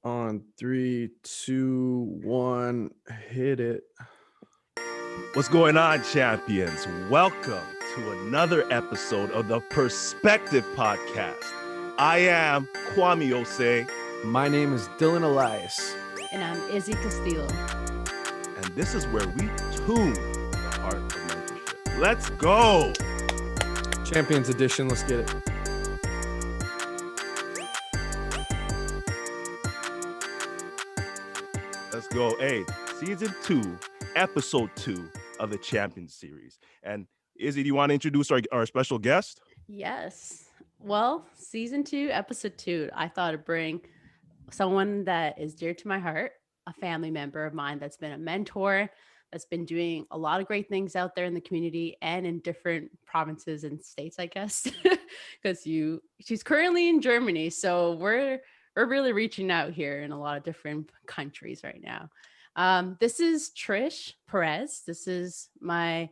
On three, two, one, hit it. What's going on, champions? Welcome to another episode of the Perspektiv podcast. I am Kwame Osei. My name is Dylan Elias. And I'm Izzy Castillo. And this is where we tune the heart of mentorship. Let's go. Champions Edition, let's get it. Let's go. Hey, season 2, episode 2 of the Champions series. And Izzy, do you want to introduce our special guest? Yes. Well, season 2, episode 2, I thought I'd bring someone that is dear to my heart, a family member of mine that's been a mentor, that's been doing a lot of great things out there in the community and in different provinces and states, I guess, because she's currently in Germany. So we're really reaching out here in a lot of different countries right now. This is Trish Perez. This is my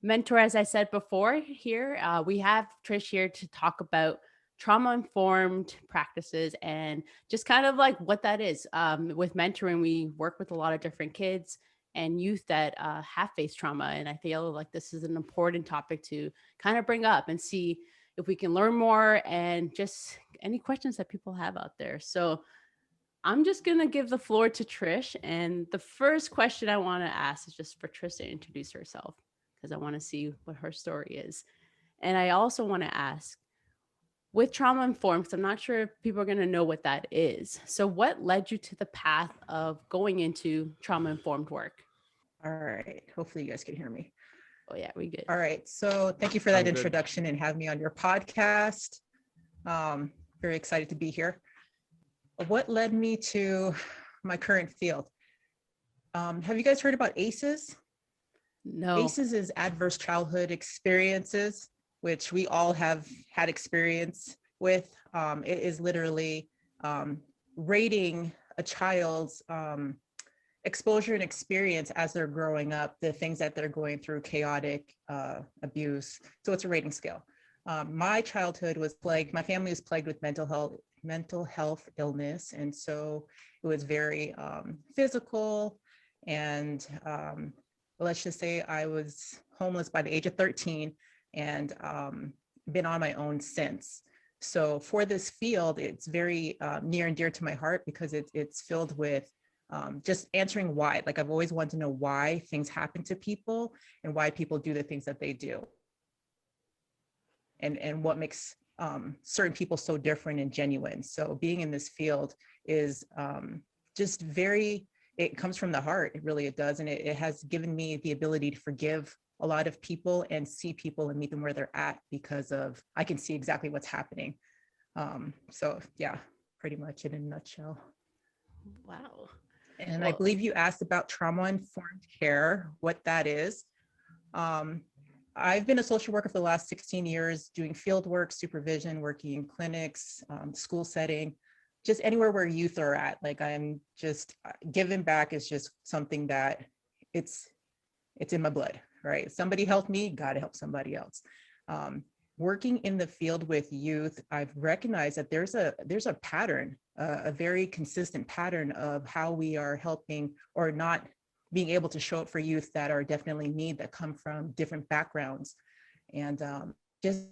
mentor, as I said before here. We have Trish here to talk about trauma-informed practices and just kind of like what that is. With mentoring, we work with a lot of different kids and youth that have faced trauma. And I feel like this is an important topic to kind of bring up and see if we can learn more and just any questions that people have out there. So I'm just going to give the floor to Trish. And the first question I want to ask is just for Trish to introduce herself, because I want to see what her story is. And I also want to ask, with trauma informed, because I'm not sure if people are going to know what that is. So what led you to the path of going into trauma informed work? All right. Hopefully you guys can hear me. Oh yeah, we good. All right. So thank you for that introduction and having me on your podcast. Very excited to be here. What led me to my current field? Have you guys heard about ACEs? No. ACEs is adverse childhood experiences, which we all have had experience with. It is literally rating a child's exposure and experience as they're growing up, the things that they're going through, chaotic abuse. So it's a rating scale. My childhood was plagued, my family was plagued with mental health illness. And so it was very physical. And let's just say I was homeless by the age of 13 and been on my own since. So for this field, it's very near and dear to my heart because it's filled with just answering why. Like I've always wanted to know why things happen to people and why people do the things that they do. And what makes certain people so different and genuine. So being in this field is just very, it comes from the heart. It does. And it has given me the ability to forgive a lot of people and see people and meet them where they're at because of, I can see exactly what's happening. So yeah, pretty much in a nutshell. Wow. And I believe you asked about trauma-informed care, what that is. I've been a social worker for the last 16 years, doing field work, supervision, working in clinics, school setting, just anywhere where youth are at. Like I'm just giving back is just something that it's in my blood, right? Somebody helped me, got to help somebody else. Working in the field with youth, I've recognized that there's a pattern, a very consistent pattern of how we are helping or not being able to show up for youth that are definitely in need, that come from different backgrounds. And just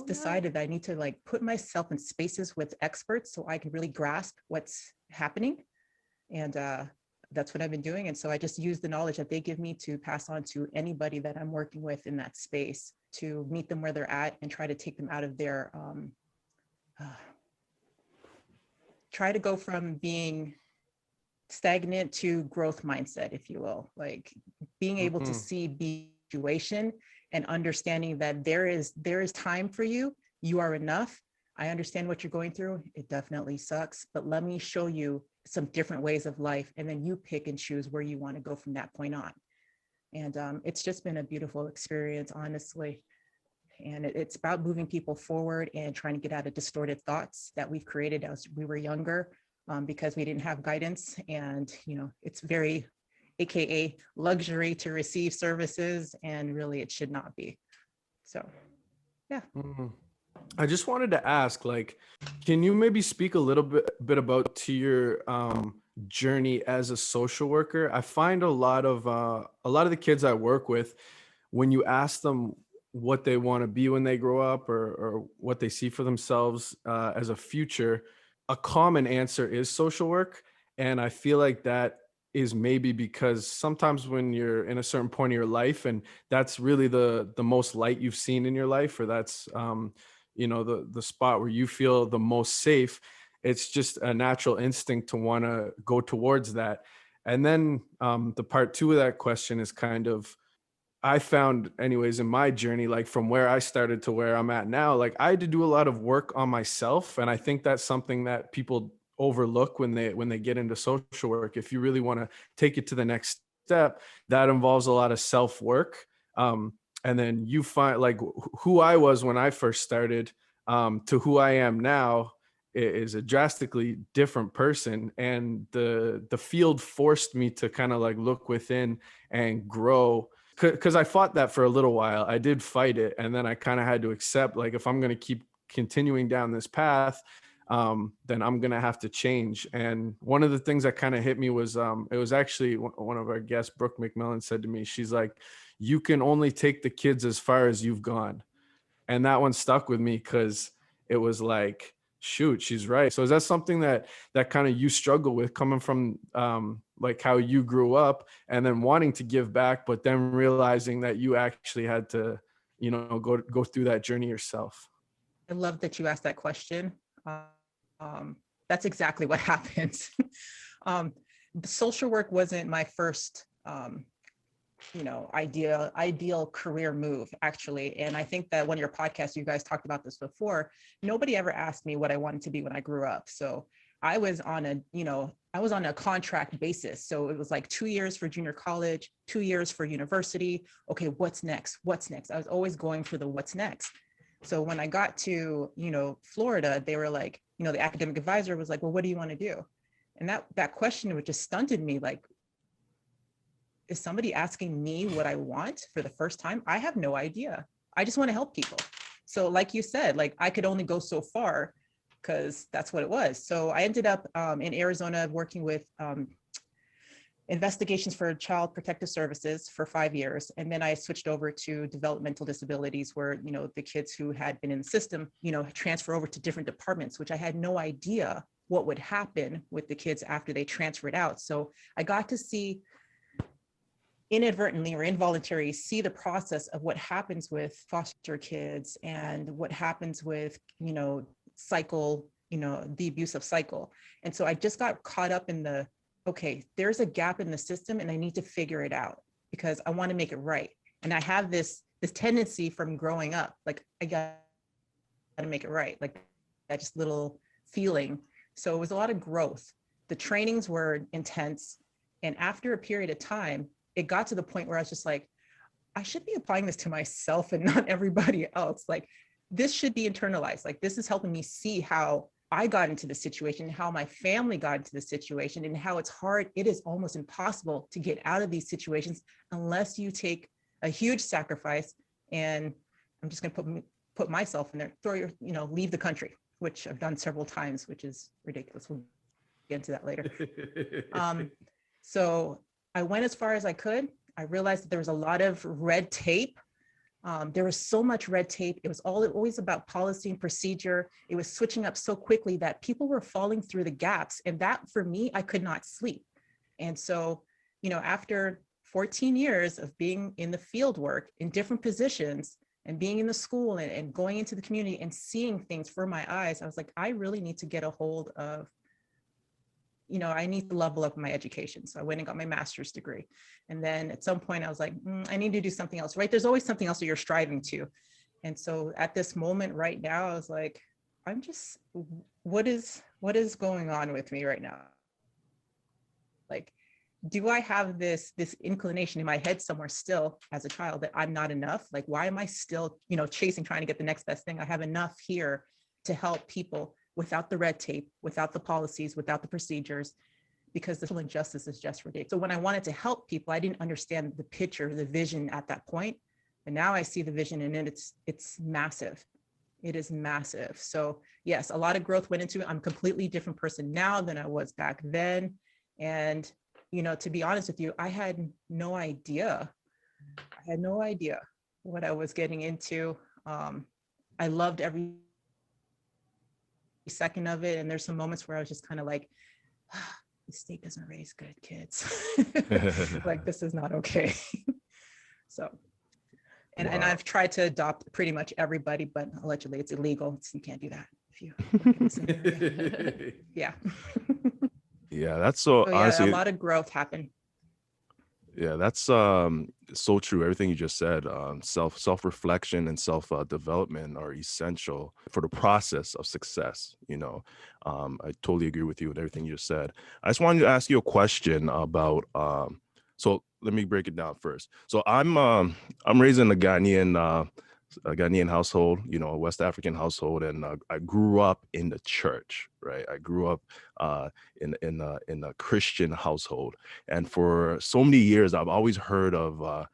decided that I need to like put myself in spaces with experts so I can really grasp what's happening. And that's what I've been doing. And so I just use the knowledge that they give me to pass on to anybody that I'm working with in that space to meet them where they're at and try to take them out of their, try to go from being stagnant to growth mindset, if you will, like being able to see the situation and understanding that there is time for you. You are enough. I understand what you're going through. It definitely sucks, but let me show you some different ways of life. And then you pick and choose where you want to go from that point on. And it's just been a beautiful experience, honestly. And it's about moving people forward and trying to get out of distorted thoughts that we've created as we were younger because we didn't have guidance. And, it's very AKA luxury to receive services, and really it should not be. So, yeah. I just wanted to ask, like, can you maybe speak a little bit about to your journey as a social worker? I find a lot of the kids I work with, when you ask them what they want to be when they grow up, or what they see for themselves as a future, a common answer is social work. And I feel like that is maybe because sometimes when you're in a certain point of your life, and that's really the most light you've seen in your life, or that's the spot where you feel the most safe, it's just a natural instinct to want to go towards that. And then the part two of that question is kind of, I found anyways in my journey, like from where I started to where I'm at now, like I had to do a lot of work on myself. And I think that's something that people overlook when they get into social work. If you really want to take it to the next step, that involves a lot of self work. And then you find, like, who I was when I first started to who I am now is a drastically different person. And the field forced me to kind of like look within and grow, because I fought that for a little while. I did fight it, and then I kind of had to accept, like, if I'm going to keep continuing down this path, then I'm going to have to change. And one of the things that kind of hit me was, it was actually one of our guests, Brooke McMillan, said to me, she's like, you can only take the kids as far as you've gone. And that one stuck with me, because it was like, shoot, she's right. So is that something that kind of you struggle with, coming from like how you grew up, and then wanting to give back, but then realizing that you actually had to, go through that journey yourself? I love that you asked that question. Um, that's exactly what happens. um, Social work wasn't my first ideal career move, actually. And I think that one of your podcasts, you guys talked about this before. Nobody ever asked me what I wanted to be when I grew up. So I was on a contract basis. So it was like 2 years for junior college, 2 years for university. Okay, what's next? What's next? I was always going for the what's next. So when I got to, Florida, they were like, the academic advisor was like, well, what do you want to do? And that question would just stunted me. Like, is somebody asking me what I want for the first time? I have no idea. I just want to help people. So like you said, like I could only go so far, because that's what it was. So I ended up in Arizona working with investigations for Child Protective Services for 5 years. And then I switched over to developmental disabilities, where, the kids who had been in the system, transfer over to different departments, which I had no idea what would happen with the kids after they transferred out. So I got to see, inadvertently or involuntarily, see the process of what happens with foster kids and what happens with, cycle, the abusive cycle. And so I just got caught up in okay, there's a gap in the system and I need to figure it out because I want to make it right. And I have this tendency from growing up, like I got to make it right, like that just little feeling. So it was a lot of growth. The trainings were intense. And after a period of time, it got to the point where I was just like, I should be applying this to myself and not everybody else. Like, this should be internalized. Like, this is helping me see how I got into the situation, how my family got into the situation, and how it's hard. It is almost impossible to get out of these situations unless you take a huge sacrifice. And I'm just going to put myself in there, leave the country, which I've done several times, which is ridiculous. We'll get into that later. So I went as far as I could. I realized that there was a lot of red tape. There was so much red tape. It was always about policy and procedure. It was switching up so quickly that people were falling through the gaps. And that, for me, I could not sleep. And so, after 14 years of being in the field work in different positions and being in the school and going into the community and seeing things for my eyes, I was like, I really need to get a hold of, I need to level up my education. So I went and got my master's degree. And then at some point I was like, I need to do something else, right? There's always something else that you're striving to. And so at this moment right now, I was like, what is going on with me right now? Like, do I have this inclination in my head somewhere still as a child that I'm not enough? Like, why am I still, chasing, trying to get the next best thing? I have enough here to help people without the red tape, without the policies, without the procedures, because the injustice is just ridiculous. So when I wanted to help people, I didn't understand the picture, the vision at that point. And now I see the vision, and it's massive. It is massive. So yes, a lot of growth went into it. I'm a completely different person now than I was back then. And, to be honest with you, I had no idea. What I was getting into. I loved every second of it. And there's some moments where I was just kind of like, the state doesn't raise good kids. Like, this is not okay. So, and Wow. I've tried to adopt pretty much everybody, but allegedly it's illegal. So you can't do that if you work in this area. Yeah. Yeah, that's so So yeah, honestly, a lot of growth happened. yeah, that's so true. Everything you just said, self-reflection and self development are essential for the process of success. I totally agree with you with everything you just said. I just wanted to ask you a question about so let me break it down first. So I'm raised in a Ghanaian household, a West African household, and I grew up in the church, right? I grew up in a Christian household, and for so many years, I've always heard of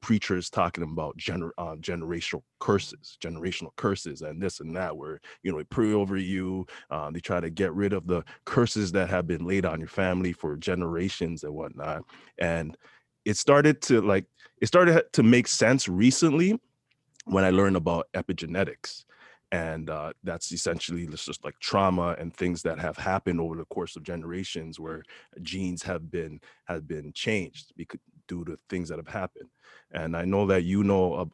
preachers talking about generational curses, and this and that, where they pray over you, they try to get rid of the curses that have been laid on your family for generations and whatnot, and it started to make sense recently when I learned about epigenetics. And that's essentially just like trauma and things that have happened over the course of generations where genes have been changed due to things that have happened. And I know that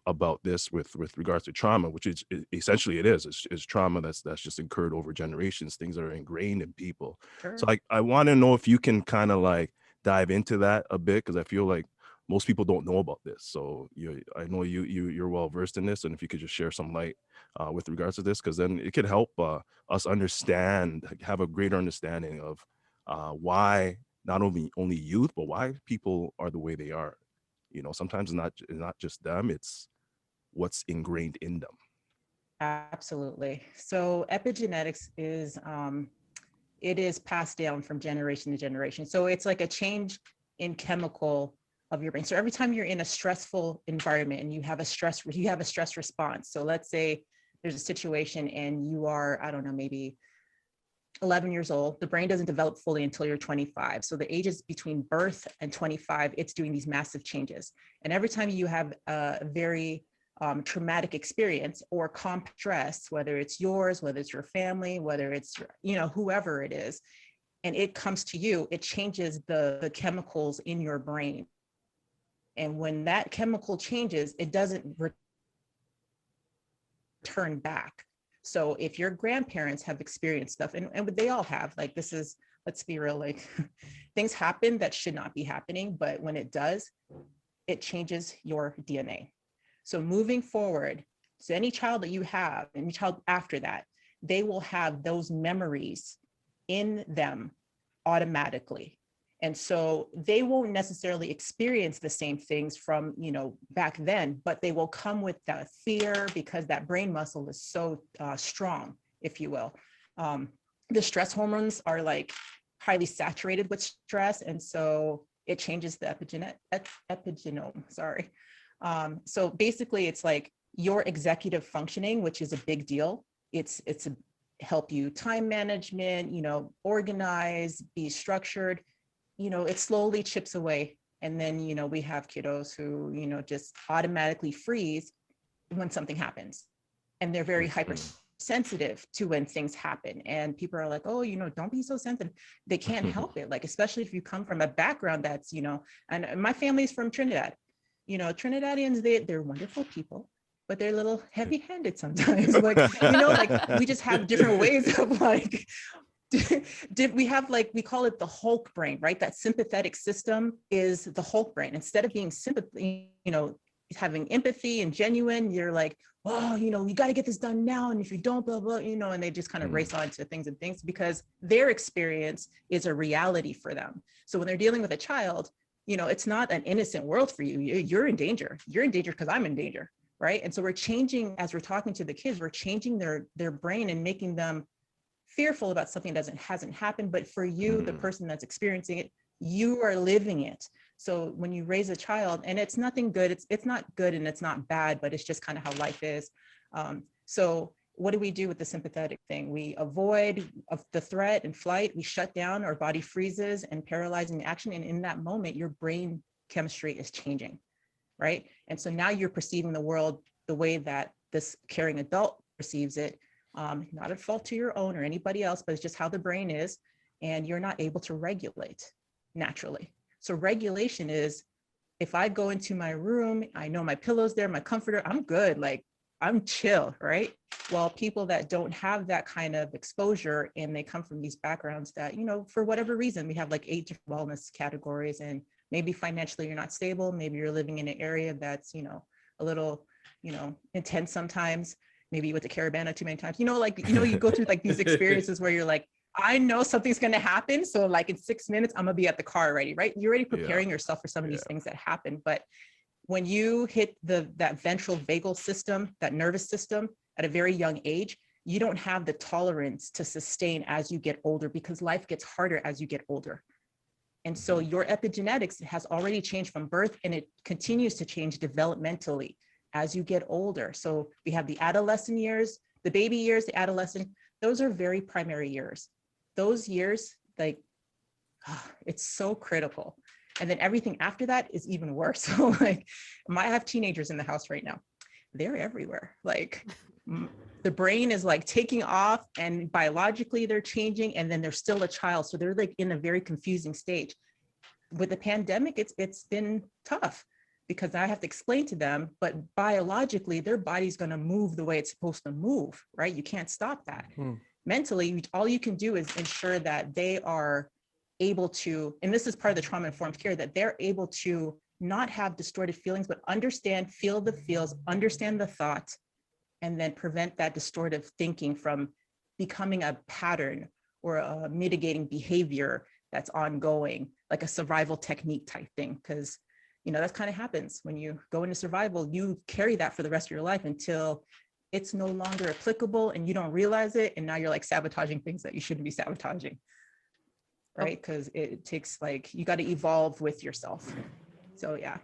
about this with regards to trauma, which is essentially it is trauma that's just incurred over generations, things that are ingrained in people. Sure. So I want to know if you can kind of like dive into that a bit, because I feel like most people don't know about this. So I know you're well versed in this, and if you could just share some light with regards to this, because then it could help us have a greater understanding of why not only youth, but why people are the way they are. Sometimes it's not just them; it's what's ingrained in them. Absolutely. So epigenetics is it is passed down from generation to generation. So it's like a change in chemical of your brain. So every time you're in a stressful environment and you have a stress response. So let's say there's a situation and you are, I don't know, maybe 11 years old. The brain doesn't develop fully until you're 25. So the ages between birth and 25, it's doing these massive changes. And every time you have a very traumatic experience or complex stress, whether it's yours, whether it's your family, whether it's, whoever it is, and it comes to you, it changes the chemicals in your brain. And when that chemical changes, it doesn't return back. So if your grandparents have experienced stuff, and they all have, like, let's be real, like things happen that should not be happening, but when it does, it changes your DNA. So moving forward, so any child that you have, any child after that, they will have those memories in them automatically. And so they won't necessarily experience the same things from, back then, but they will come with that fear because that brain muscle is so strong, if you will. The stress hormones are like highly saturated with stress. And so it changes the epigenome, sorry. So basically it's like your executive functioning, which is a big deal. It's a help you time management, organize, be structured. It slowly chips away. And then, we have kiddos who, just automatically freeze when something happens. And they're very hypersensitive to when things happen. And people are like, oh, don't be so sensitive. They can't help it. Like, especially if you come from a background that's, and my family's from Trinidad. Trinidadians, they're wonderful people, but they're a little heavy-handed sometimes. Like, we just have different ways of like, we have we call it the Hulk brain, right? That sympathetic system is the Hulk brain. Instead of being sympathy, having empathy and genuine, you're like, oh, you got to get this done now. And if you don't, blah, blah, and they just kind of race on to things because their experience is a reality for them. So when they're dealing with a child, it's not an innocent world for you. You're in danger. You're in danger because I'm in danger, right? And so we're changing, as we're talking to the kids, we're changing their brain and making them fearful about something that hasn't happened, but for you, the person that's experiencing it, you are living it. So when you raise a child, and it's nothing good, it's not good and it's not bad, but it's just kind of how life is. So what do we do with the sympathetic thing? We avoid of the threat and flight, we shut down, our body freezes and paralyzing action. And in that moment, your brain chemistry is changing, right? And so now you're perceiving the world the way that this caring adult perceives it, not at fault to your own or anybody else, but it's just how the brain is. And you're not able to regulate naturally. So regulation is, if I go into my room, I know my pillow's there, my comforter, I'm good. Like, I'm chill, right? Well, people that don't have that kind of exposure and they come from these backgrounds that, you know, for whatever reason, we have like 8 different wellness categories, and maybe financially you're not stable. Maybe you're living in an area that's, you know, a little, you know, intense sometimes. Maybe you went to Caravana too many times, you know, like, you know, you go through like these experiences where you're like, I know something's going to happen. So like in 6 minutes, I'm gonna be at the car already, right? You're already preparing yourself for some of these things that happen. But when you hit that ventral vagal system, that nervous system at a very young age, you don't have the tolerance to sustain as you get older, because life gets harder as you get older. And so your epigenetics has already changed from birth, and it continues to change developmentally as you get older. So we have the adolescent years, the baby years, the adolescent, those are very primary years. Those years, like, it's so critical. And then everything after that is even worse. So like, I have teenagers in the house right now. They're everywhere. Like the brain is like taking off, and biologically they're changing, and then they're still a child. So they're like in a very confusing stage. With the pandemic, it's been tough, because I have to explain to them, but biologically their body's going to move the way it's supposed to move, right? You can't stop that. Mentally, all you can do is ensure that they are able to, and this is part of the trauma-informed care, that they're able to not have distorted feelings, but understand, feel the feels, understand the thoughts, and then prevent that distortive thinking from becoming a pattern or a mitigating behavior that's ongoing, like a survival technique type thing. Because, you know, that kind of happens when you go into survival. You carry that for the rest of your life until it's no longer applicable and you don't realize it. And now you're like sabotaging things that you shouldn't be sabotaging, right? Because it takes, like, you got to evolve with yourself. So yeah.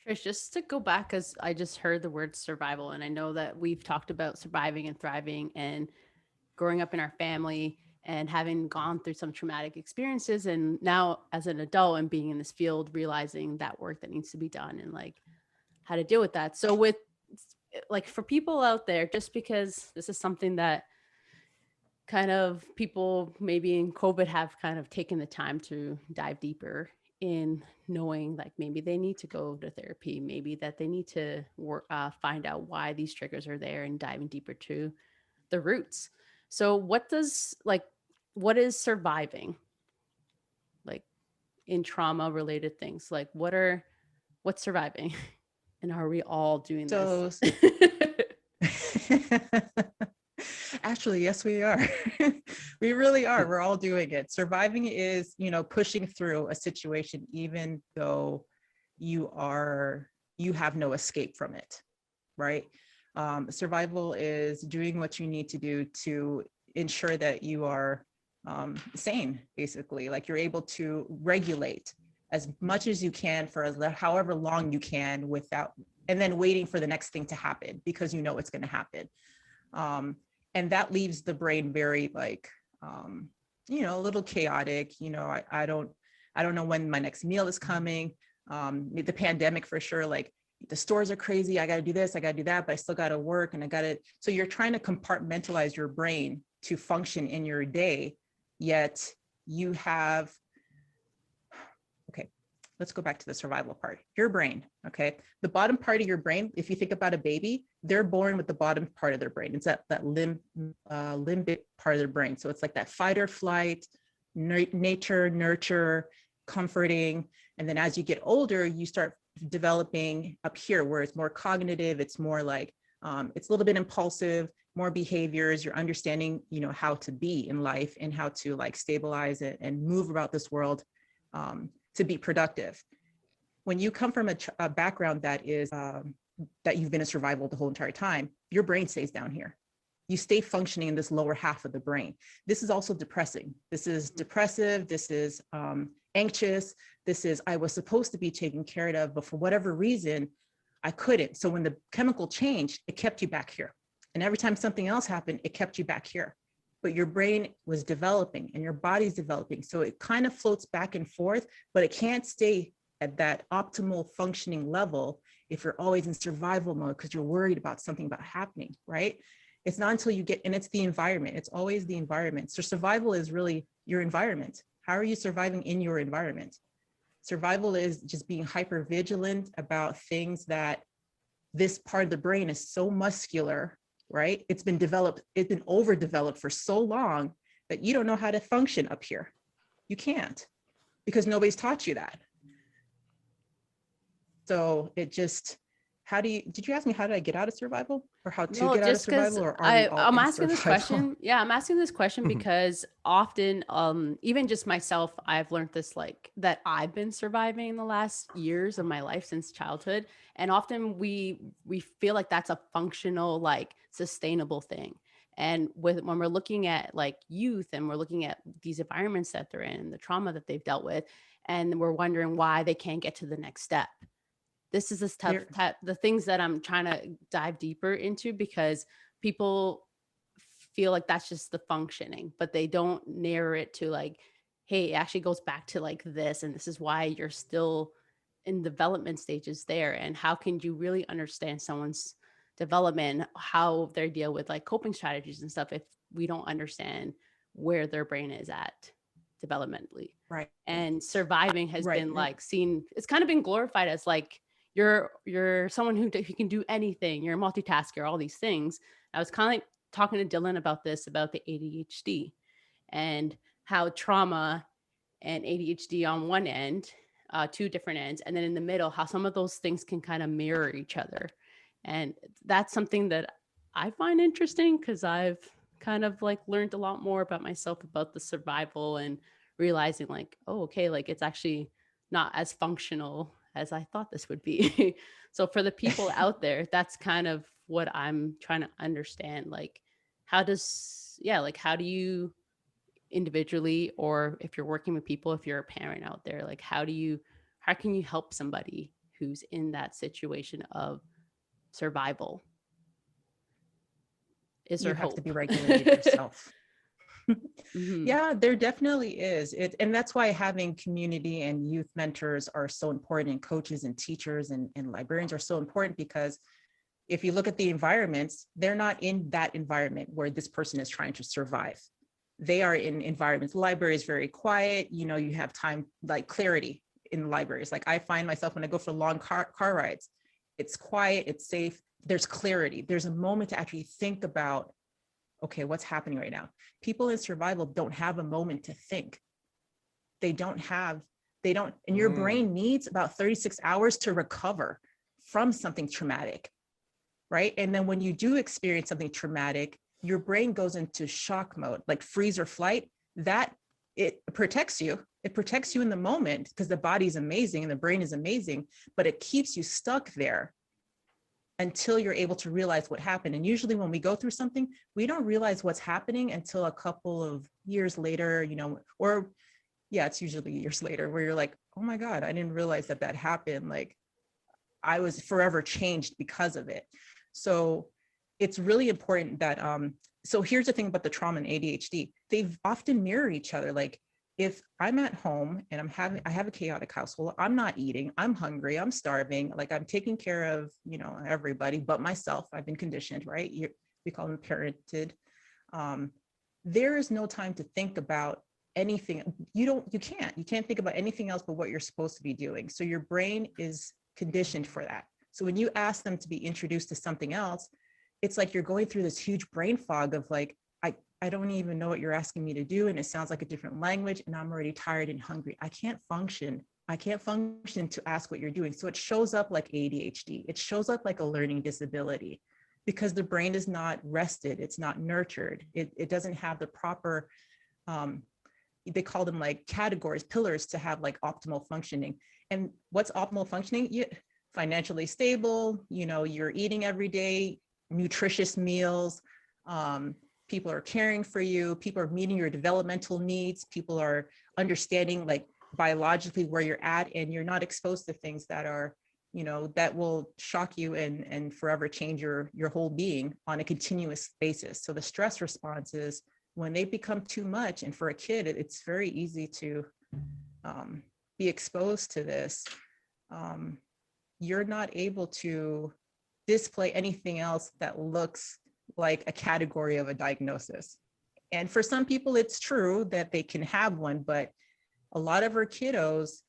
Trish, just to go back, because I just heard the word survival, and I know that we've talked about surviving and thriving and growing up in our family and having gone through some traumatic experiences, and now as an adult and being in this field, realizing that work that needs to be done and like how to deal with that. So with, like, for people out there, just because this is something that kind of people maybe in COVID have kind of taken the time to dive deeper in, knowing like maybe they need to go to therapy, maybe that they need to work, find out why these triggers are there and diving deeper to the roots. So what is surviving, like, in trauma related things? Like what's surviving? And are we all doing this? Actually, yes, we are. We really are. We're all doing it. Surviving is, you know, pushing through a situation, even though you have no escape from it, right? Survival is doing what you need to do to ensure that you are sane, basically. Like, you're able to regulate as much as you can for however long you can, without, and then waiting for the next thing to happen because you know it's going to happen. And that leaves the brain very, like, you know, a little chaotic. You know, I don't know when my next meal is coming. The pandemic for sure, like, the stores are crazy. I got to do this, I got to do that, but I still got to work, and so you're trying to compartmentalize your brain to function in your day, yet you have, okay, let's go back to the survival part. Your brain, okay? The bottom part of your brain, if you think about a baby, they're born with the bottom part of their brain. It's that limbic part of their brain. So it's like that fight or flight, nature, nurture, comforting. And then as you get older, you start developing up here where it's more cognitive. It's more like, it's a little bit impulsive, more behaviors. You're understanding, you know, how to be in life and how to, like, stabilize it and move about this world to be productive. When you come from a background that is, that you've been in survival the whole entire time, your brain stays down here. You stay functioning in this lower half of the brain. This is also depressing. This is depressive. This is anxious. This is, I was supposed to be taken care of, but for whatever reason, I couldn't. So when the chemical changed, it kept you back here. And every time something else happened, it kept you back here. But your brain was developing and your body's developing. So it kind of floats back and forth, but it can't stay at that optimal functioning level if you're always in survival mode because you're worried about something about happening, right? It's not until you get, and it's the environment. It's always the environment. So survival is really your environment. How are you surviving in your environment? Survival is just being hyper vigilant about things that this part of the brain is so muscular, right? It's been overdeveloped for so long that you don't know how to function up here. You can't, because nobody's taught you that. So it just, did you ask me how did I get out of survival, or how to get out of survival, or are we all I'm in asking this survival? question. Yeah, I'm asking this question because often, even just myself, I've learned this, like, that I've been surviving the last years of my life since childhood. And often we feel like that's a functional, like, sustainable thing. And when we're looking at like youth and we're looking at these environments that they're in, the trauma that they've dealt with, and we're wondering why they can't get to the next step. This is the things that I'm trying to dive deeper into, because people feel like that's just the functioning, but they don't narrow it to like, hey, it actually goes back to like this, and this is why you're still in development stages there. And how can you really understand someone's development, how they deal with like coping strategies and stuff, if we don't understand where their brain is at developmentally. Right. And surviving has Right. been like seen, it's kind of been glorified as like you're someone who can do anything, you're a multitasker, all these things. I was kind of like talking to Dylan about this, about the ADHD and how trauma and ADHD on one end, two different ends, and then in the middle, how some of those things can kind of mirror each other. And that's something that I find interesting, because I've kind of like learned a lot more about myself, about the survival, and realizing like, oh, okay, like it's actually not as functional as I thought this would be. So for the people out there, that's kind of what I'm trying to understand. Like, how do you individually, or if you're working with people, if you're a parent out there, like how can you help somebody who's in that situation of survival? Is there You have hope? to be regulated yourself. Mm-hmm. Yeah, there definitely is. And that's why having community and youth mentors are so important, and coaches and teachers and librarians are so important, because if you look at the environments, they're not in that environment where this person is trying to survive. They are in environments. The library is very quiet. You know, you have time, like clarity in the libraries. Like I find myself when I go for long car rides, it's quiet, it's safe, there's clarity. There's a moment to actually think about, okay, what's happening right now? People in survival don't have a moment to think. And your brain needs about 36 hours to recover from something traumatic, right? And then when you do experience something traumatic, your brain goes into shock mode, like freeze or flight. That it protects you. It protects you in the moment because the body is amazing and the brain is amazing, but it keeps you stuck there until you're able to realize what happened. And usually when we go through something, we don't realize what's happening until a couple of years later, you know, or yeah, it's usually years later where you're like, oh my God, I didn't realize that happened. Like I was forever changed because of it. So it's really important that, so here's the thing about the trauma and ADHD, they often mirror each other. Like if I'm at home and I have a chaotic household, I'm not eating, I'm hungry, I'm starving, like I'm taking care of, you know, everybody but myself. I've been conditioned, right? We call them parented. There is no time to think about anything. You can't think about anything else but what you're supposed to be doing. So your brain is conditioned for that. So when you ask them to be introduced to something else, it's like you're going through this huge brain fog of like, I don't even know what you're asking me to do. And it sounds like a different language and I'm already tired and hungry. I can't function to ask what you're doing. So it shows up like ADHD. It shows up like a learning disability because the brain is not rested. It's not nurtured. It doesn't have the proper, they call them like categories, pillars to have like optimal functioning. And what's optimal functioning? Financially stable, you know, you're eating every day, nutritious meals, people are caring for you, people are meeting your developmental needs, people are understanding like biologically where you're at, and you're not exposed to things that are, that will shock you and forever change your whole being on a continuous basis. So the stress responses, when they become too much, and for a kid, it's very easy to be exposed to this. You're not able to display anything else that looks like a category of a diagnosis. And for some people, it's true that they can have one, but a lot of our kiddos,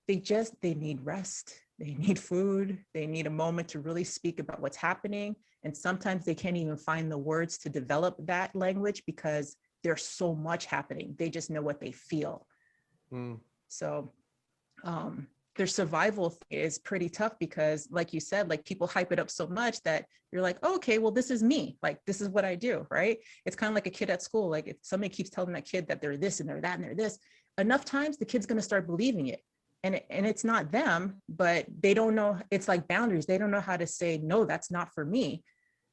they need rest. They need food. They need a moment to really speak about what's happening. And sometimes they can't even find the words to develop that language because there's so much happening. They just know what they feel. So their survival is pretty tough because, like you said, like people hype it up so much that you're like, oh, okay, well, this is me. Like, this is what I do, right? It's kind of like a kid at school. Like if somebody keeps telling that kid that they're this and they're that and they're this, enough times the kid's going to start believing it. And it's not them, but they don't know. It's like boundaries. They don't know how to say, no, that's not for me.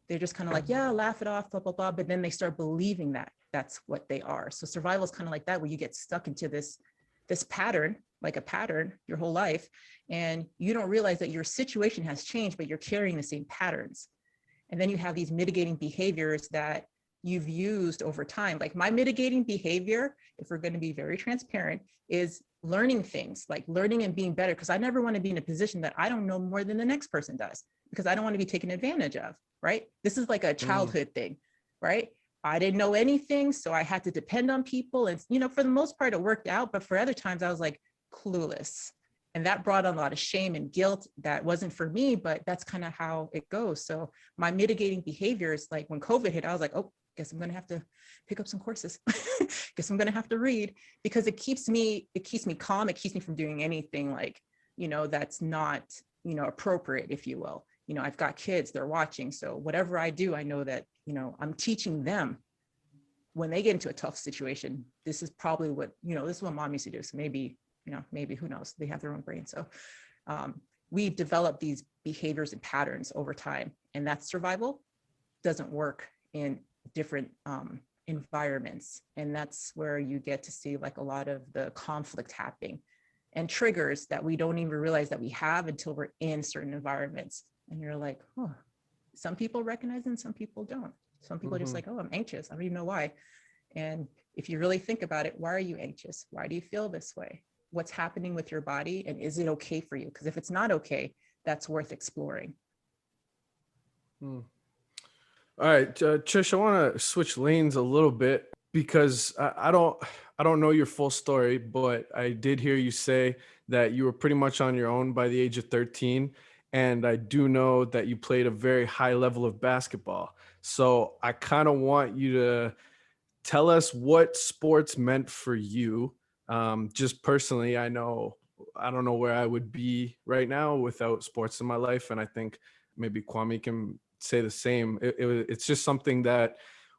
They're just kind of like, yeah, laugh it off, blah, blah, blah. But then they start believing that that's what they are. So survival is kind of like that, where you get stuck into this pattern, like a pattern your whole life. And you don't realize that your situation has changed, but you're carrying the same patterns. And then you have these mitigating behaviors that you've used over time. Like my mitigating behavior, if we're going to be very transparent, is learning things, like learning and being better. Because I never want to be in a position that I don't know more than the next person does, because I don't want to be taken advantage of, right? This is like a childhood thing, right? I didn't know anything, so I had to depend on people. And, for the most part, it worked out. But for other times, I was like clueless. And that brought on a lot of shame and guilt that wasn't for me, but that's kind of how it goes. So my mitigating behaviors, like when COVID hit, I was like, oh, guess I'm going to have to pick up some courses. Guess I'm going to have to read, because it keeps me calm. It keeps me from doing anything like, that's not, appropriate, if you will. I've got kids, they're watching. So whatever I do, I know that, I'm teaching them when they get into a tough situation, this is probably what, this is what mom used to do. So maybe, who knows, they have their own brain. So we develop these behaviors and patterns over time, and that survival doesn't work in different environments. And that's where you get to see like a lot of the conflict happening and triggers that we don't even realize that we have until we're in certain environments. And you're like, oh, some people recognize and some people don't. Some people are just like, oh, I'm anxious. I don't even know why. And if you really think about it, why are you anxious? Why do you feel this way? What's happening with your body? And is it okay for you? Because if it's not okay, that's worth exploring. All right, Trish, I want to switch lanes a little bit, because I don't know your full story, but I did hear you say that you were pretty much on your own by the age of 13. And I do know that you played a very high level of basketball. So I kind of want you to tell us what sports meant for you. Just personally, I don't know where I would be right now without sports in my life. And I think maybe Kwame can say the same. It's just something that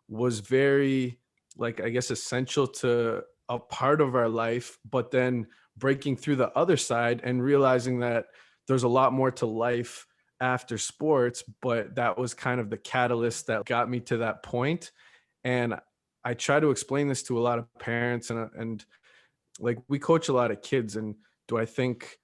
was very, like, I guess, essential to a part of our life, but then breaking through the other side and realizing that there's a lot more to life after sports. But that was kind of the catalyst that got me to that point. And I try to explain this to a lot of parents, and like, we coach a lot of kids, and do I think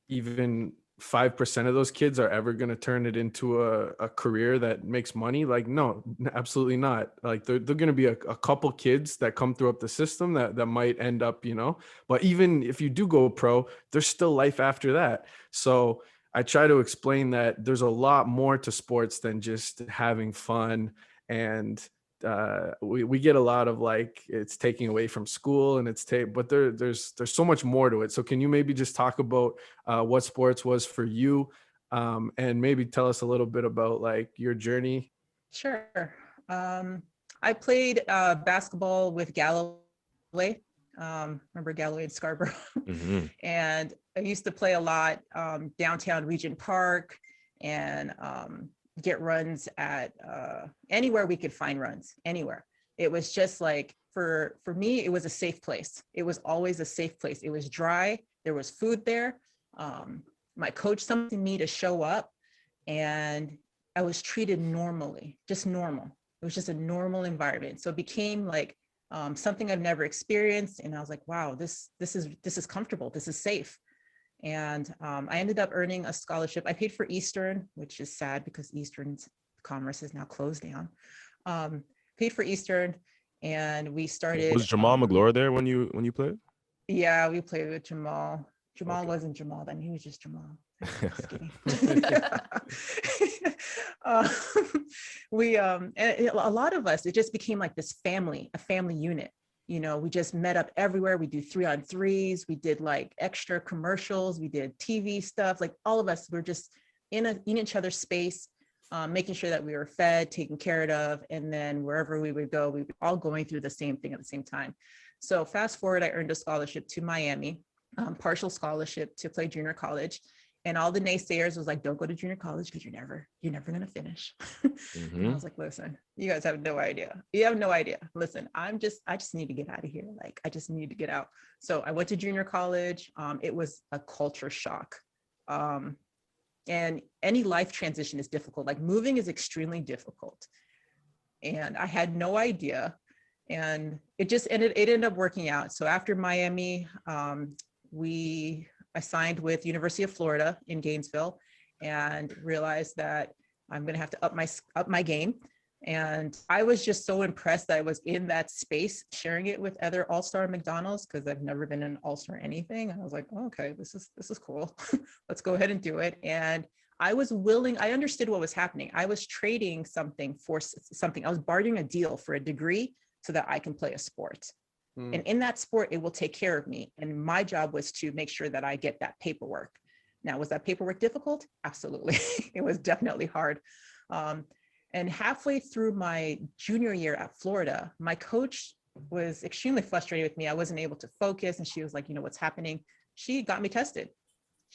even 5% of those kids are ever going to turn it into a career that makes money? Like, no, absolutely not. Like, they're going to be a couple kids that come through up the system that might end up, but even if you do go pro, there's still life after that. So I try to explain that there's a lot more to sports than just having fun. And we get a lot of like, it's taking away from school, and but there's so much more to it. So can you maybe just talk about what sports was for you, and maybe tell us a little bit about like your journey? Sure. I played basketball with Galloway. Remember Galloway and Scarborough? And I used to play a lot downtown Regent Park, and get runs at anywhere we could find runs, anywhere. It was just like, for me, it was a safe place. It was always a safe place. It was dry. There was food there. My coach summoned me to show up, and I was treated normally, just normal. It was just a normal environment. So it became like something I've never experienced. And I was like, wow, this is comfortable. This is safe. And I ended up earning a scholarship. I paid for Eastern, which is sad because Eastern's commerce is now closed down. Paid for Eastern, and we started. Was Jamal McGlure there when you played? Yeah, we played with Jamal. Jamal Okay. wasn't Jamal then; he was just Jamal. Just kidding. And a lot of us, it just became like this family, a family unit. You know, we just met up everywhere. We do 3-on-3s. We did like extra commercials. We did TV stuff. Like all of us were just in each other's space, making sure that we were fed, taken care of. And then wherever we would go, we were all going through the same thing at the same time. So fast forward, I earned a scholarship to Miami, partial scholarship to play junior college. And all the naysayers was like, don't go to junior college because you're never going to finish. And I was like, listen, you guys have no idea. You have no idea. Listen, I just need to get out of here. Like, I just need to get out. So I went to junior college. It was a culture shock. And any life transition is difficult. Like moving is extremely difficult. And I had no idea. And it ended up working out. So after Miami, I signed with University of Florida in Gainesville and realized that I'm going to have to up my game. And I was just so impressed that I was in that space, sharing it with other all-star McDonald's, because I've never been an all-star anything. And I was like, oh, okay, this is cool. Let's go ahead and do it. And I was willing, I understood what was happening. I was trading something for something. I was bartering a deal for a degree so that I can play a sport. And in that sport, it will take care of me. And my job was to make sure that I get that paperwork. Now, was that paperwork difficult? Absolutely. It was definitely hard. And halfway through my junior year at Florida, my coach was extremely frustrated with me. I wasn't able to focus. And she was like, you know, what's happening? She got me tested.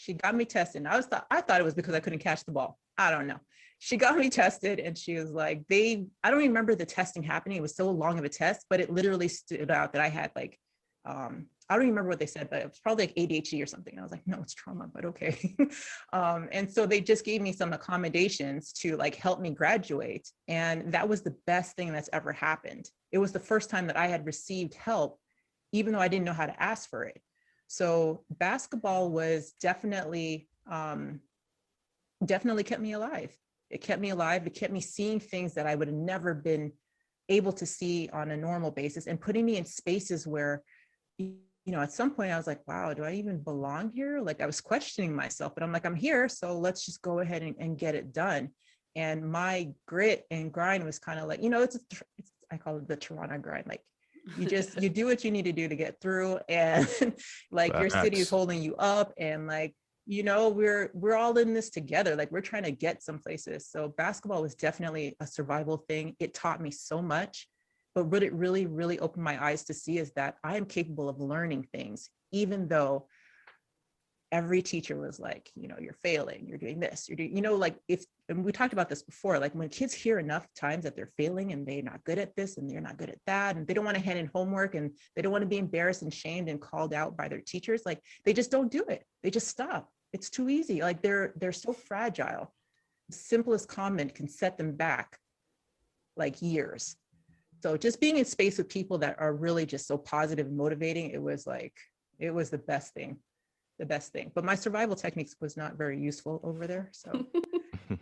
And I thought it was because I couldn't catch the ball. I don't know. She got me tested and she was like, I don't remember the testing happening. It was so long of a test, but it literally stood out that I had like, I don't remember what they said, but it was probably like ADHD or something. And I was like, no, it's trauma, but okay. And so they just gave me some accommodations to like help me graduate. And that was the best thing that's ever happened. It was the first time that I had received help, even though I didn't know how to ask for it. So basketball was definitely kept me alive. It kept me alive. It kept me seeing things that I would have never been able to see on a normal basis, and putting me in spaces where, you know, at some point I was like, wow, do I even belong here? Like I was questioning myself, but I'm like, I'm here. So let's just go ahead and get it done. And my grit and grind was kind of like, you know, I call it the Toronto grind. Like you do what you need to do to get through. And like your city is holding you up, and like, you know, we're all in this together. Like we're trying to get some places. So basketball was definitely a survival thing. It taught me so much, but what it really, really opened my eyes to see is that I am capable of learning things, even though every teacher was like, you know, you're failing, you're doing this, you're doing, you know, like and we talked about this before, like when kids hear enough times that they're failing and they're not good at this and they're not good at that, and they don't want to hand in homework and they don't want to be embarrassed and shamed and called out by their teachers, like they just don't do it. They just stop. It's too easy. Like they're so fragile. The simplest comment can set them back like years. So just being in space with people that are really just so positive and motivating, it was the best thing. But my survival techniques was not very useful over there. So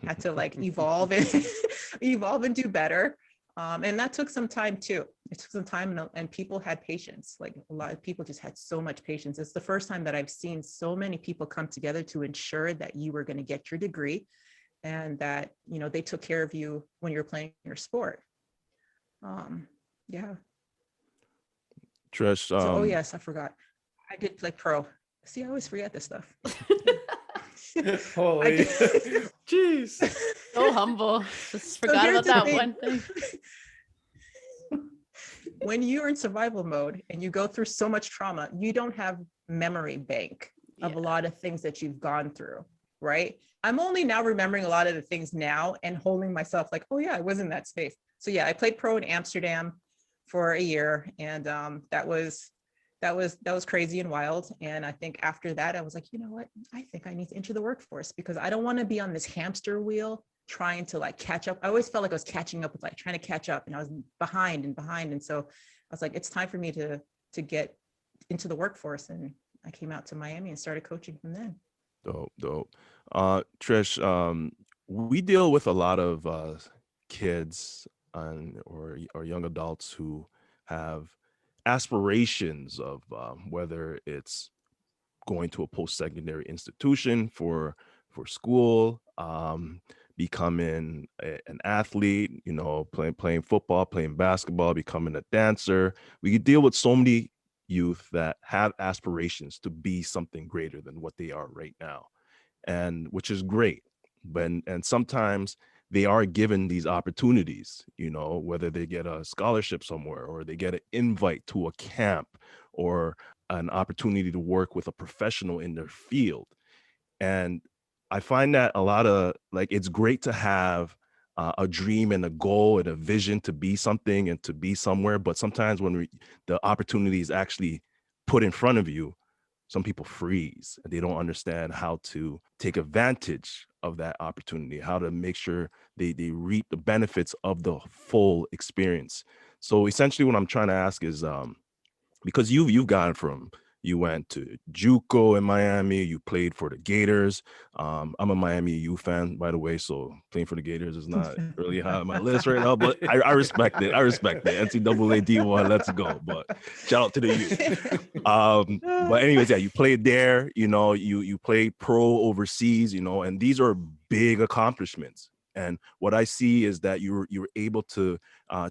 had to like evolve and do better. And that took some time too. It took some time, and people had patience. Like a lot of people just had so much patience. It's the first time that I've seen so many people come together to ensure that you were going to get your degree, and that, you know, they took care of you when you're playing your sport. Yeah. Trish. Oh yes, I forgot. I did play pro. See, I always forget this stuff. Holy, jeez. So humble. Just forgot about that one thing. When you're in survival mode and you go through so much trauma, you don't have memory bank of a lot of things that you've gone through, right? I'm only now remembering a lot of the things now and holding myself like, oh yeah, I was in that space. So yeah, I played pro in Amsterdam for a year, and that was crazy and wild. And I think after that, I was like, you know what? I think I need to enter the workforce, because I don't want to be on this hamster wheel trying to like catch up. I always felt like I was catching up with like trying to catch up, and I was behind. And so I was like, it's time for me to get into the workforce and I came out to Miami and started coaching from then. Dope. Trish, we deal with a lot of kids or young adults who have aspirations of whether it's going to a post-secondary institution for school, becoming an athlete, playing football, playing basketball, becoming a dancer. We could deal with so many youth that have aspirations to be something greater than what they are right now, and which is great. But and sometimes they are given these opportunities, whether they get a scholarship somewhere or they get an invite to a camp or an opportunity to work with a professional in their field. And I find that a lot of it's great to have a dream and a goal and a vision to be something and to be somewhere. But sometimes when the opportunity is actually put in front of you, some people freeze and they don't understand how to take advantage of that opportunity, how to make sure they reap the benefits of the full experience. So essentially what I'm trying to ask is, because you've gone from, you went to JUCO in Miami, you played for the Gators. I'm a Miami U fan, by the way, so playing for the Gators is not really high on my list right now, but I respect it. I respect it. NCAA D1, let's go. But shout out to the U. But anyways, yeah, you played there, you played pro overseas, and these are big accomplishments. And what I see is that you're able to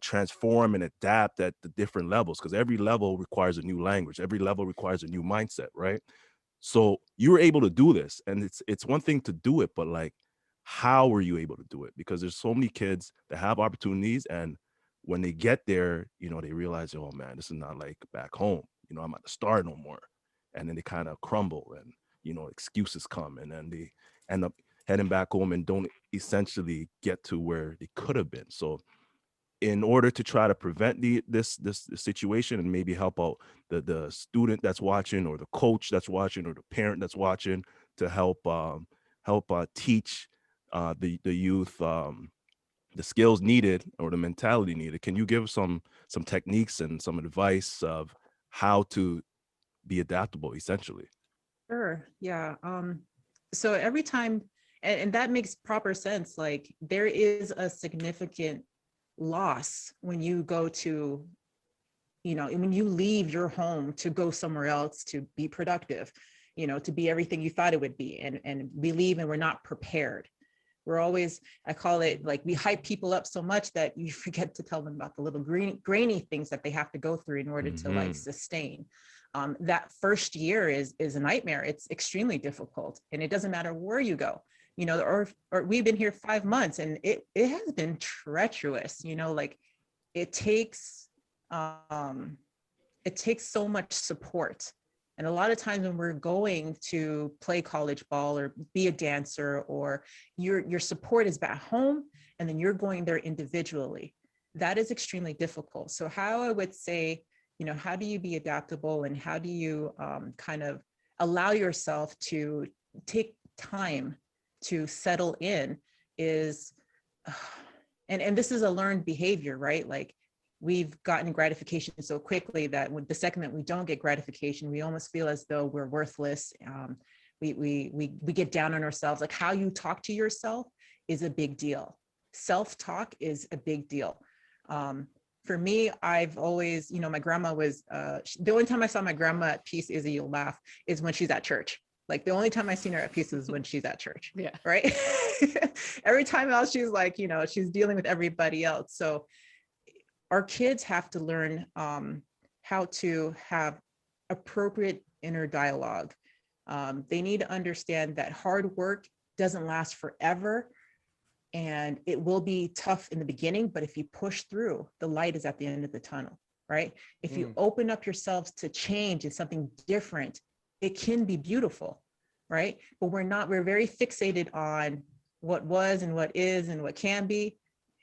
transform and adapt at the different levels, because every level requires a new language. Every level requires a new mindset, right? So you were able to do this, and it's one thing to do it, but how were you able to do it? Because there's so many kids that have opportunities, and when they get there, they realize, oh man, this is not like back home. I'm at the start no more, and then they kind of crumble, and excuses come, and then they end up heading back home and don't essentially get to where they could have been. So in order to try to prevent this situation and maybe help out the student that's watching, or the coach that's watching, or the parent that's watching, to help teach the youth the skills needed or the mentality needed, can you give some techniques and some advice of how to be adaptable, essentially? Sure. Yeah. So every time, and that makes proper sense. Like, there is a significant loss when you go to, when you leave your home to go somewhere else to be productive, to be everything you thought it would be, and we leave and we're not prepared. We're always, I call it, like, we hype people up so much that you forget to tell them about the little grainy things that they have to go through in order to sustain. That first year is a nightmare. It's extremely difficult, and it doesn't matter where you go, or we've been here 5 months, and it has been treacherous. It takes so much support. And a lot of times when we're going to play college ball or be a dancer, or your support is back home, and then you're going there individually, that is extremely difficult. So how I would say, how do you be adaptable, and how do you kind of allow yourself to take time to settle in is, and this is a learned behavior, right? Like, we've gotten gratification so quickly that the second that we don't get gratification, we almost feel as though we're worthless. We get down on ourselves. Like, how you talk to yourself is a big deal. Self-talk is a big deal. For me, I've always, my grandma was, the only time I saw my grandma at peace, Izzy, you'll laugh, is when she's at church. Like, the only time I've seen her at peace is when she's at church. Yeah. Right. Every time else, she's like, she's dealing with everybody else. So our kids have to learn how to have appropriate inner dialogue. They need to understand that hard work doesn't last forever, and it will be tough in the beginning, but if you push through, the light is at the end of the tunnel, right? If you open up yourselves to change and something different, it can be beautiful, right? But we're very fixated on what was and what is and what can be.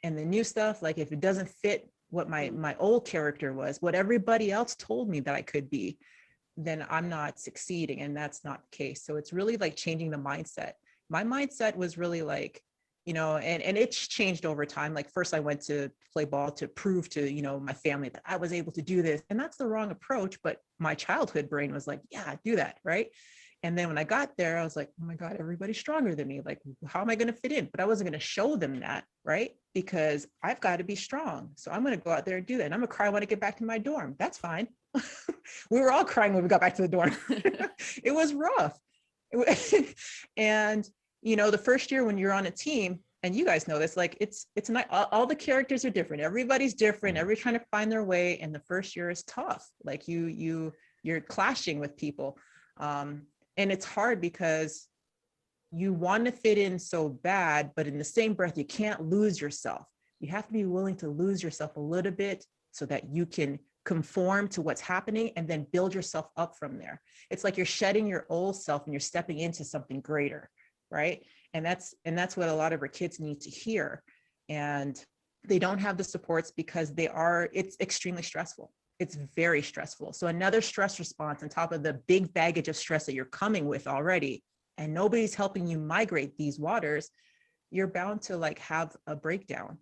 And the new stuff, like, if it doesn't fit what my old character was, what everybody else told me that I could be, then I'm not succeeding. And that's not the case. So it's really like changing the mindset. My mindset was really like, and it's changed over time. Like first I went to play ball to prove to, my family that I was able to do this. And that's the wrong approach. But my childhood brain was like, yeah, do that. Right. And then when I got there, I was like, oh my God, everybody's stronger than me. Like, how am I going to fit in? But I wasn't going to show them that. Right. Because I've got to be strong. So I'm going to go out there and do that. And I'm going to cry when I get back to my dorm. That's fine. We were all crying when we got back to the dorm. It was rough. And the first year when you're on a team, and you guys know this, like it's not all the characters are different. Everybody's different. Everybody's trying to find their way. And the first year is tough. Like you're clashing with people. And it's hard because you want to fit in so bad, but in the same breath, you can't lose yourself. You have to be willing to lose yourself a little bit so that you can conform to what's happening and then build yourself up from there. It's like you're shedding your old self and you're stepping into something greater, right? And that's what a lot of our kids need to hear. And they don't have the supports because it's extremely stressful. It's very stressful. So another stress response on top of the big baggage of stress that you're coming with already, and nobody's helping you migrate these waters, you're bound to like have a breakdown.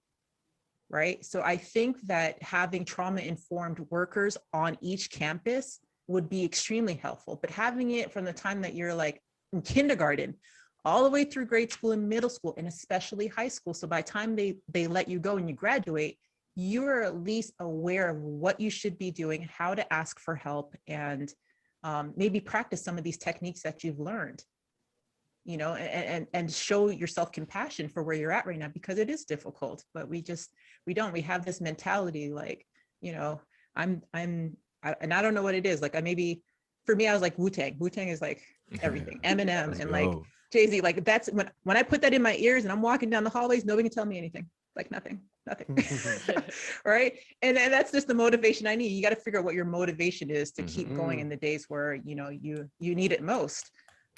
Right. So I think that having trauma-informed workers on each campus would be extremely helpful, but having it from the time that you're like in kindergarten all the way through grade school and middle school, and especially high school. So by the time they let you go and you graduate, you're at least aware of what you should be doing, how to ask for help, and maybe practice some of these techniques that you've learned. And show yourself compassion for where you're at right now, because it is difficult, but we have this mentality like, and I don't know what it is. Like for me, I was like Wu-Tang is like everything, Eminem and like Jay-Z, like that's when I put that in my ears and I'm walking down the hallways, nobody can tell me anything, like nothing. Right. And that's just the motivation I need. You got to figure out what your motivation is to keep going in the days where, you need it most.